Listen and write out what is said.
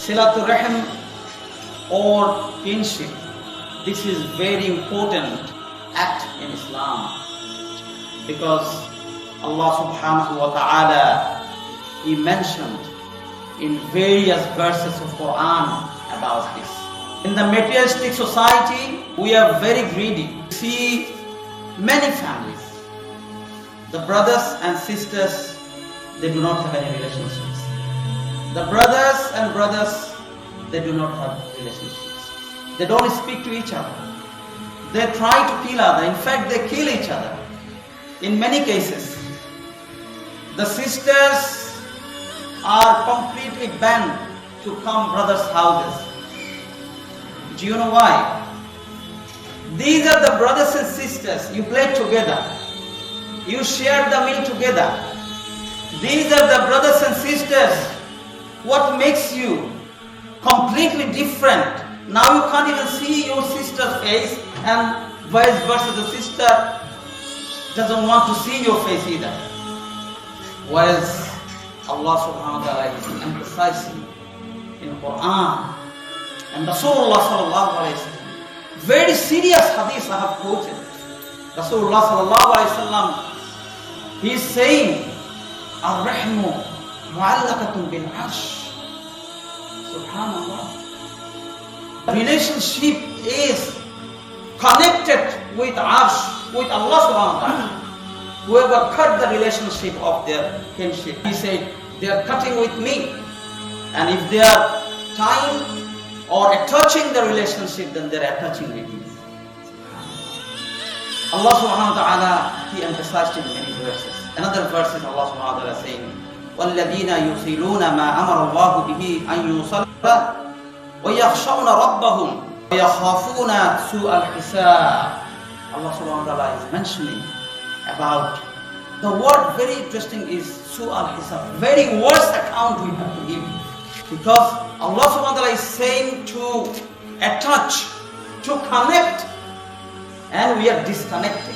Silatul Rahim or kinship. This is very important act in Islam because Allah subhanahu wa ta'ala, He mentioned in various verses of Quran about this. In the materialistic society, we are very greedy. We see many families, the brothers and sisters, they do not have any relationships. The brothers, they do not have relationships. They don't speak to each other. They try to kill others. In fact, they kill each other. In many cases, the sisters are completely banned to come brothers' houses. Do you know why? These are the brothers and sisters. You play together. You share the meal together. These are the brothers and sisters. What makes you completely different? Now you can't even see your sister's face, and vice versa, the sister doesn't want to see your face either. Whereas Allah subhanahu wa ta'ala is emphasizing in Quran and Rasulullah sallallahu alayhi wa sallam. Very serious hadith I have quoted. Rasulullah sallallahu alayhi wa sallam, he is saying, Ar-Rahmu mu'allaqatun bil arsh. Subhanallah. Relationship is connected with arsh, with Allah subhanahu wa ta'ala. Whoever cut the relationship of their kinship, he said, they are cutting with me. And if they are tying or attaching the relationship, then they are attaching with me. Allah subhanahu wa ta'ala, He emphasized in many verses. Another verse is Allah subhanahu wa ta'ala saying, وَالَّذِينَ يُصِلُونَ مَا أَمَرَ اللَّهُ بِهِ أَن يُوصَلَ وَيَخْشَوْنَ رَبَّهُمْ وَيَخَافُونَ سُوءَ الْحِسَابِ. Allah subhanahu wa ta'ala is mentioning about the word, very interesting, is Su al-Hisab. Very worst account we have to give. Because Allah subhanahu wa ta'ala is saying to attach, to connect, and we are disconnected.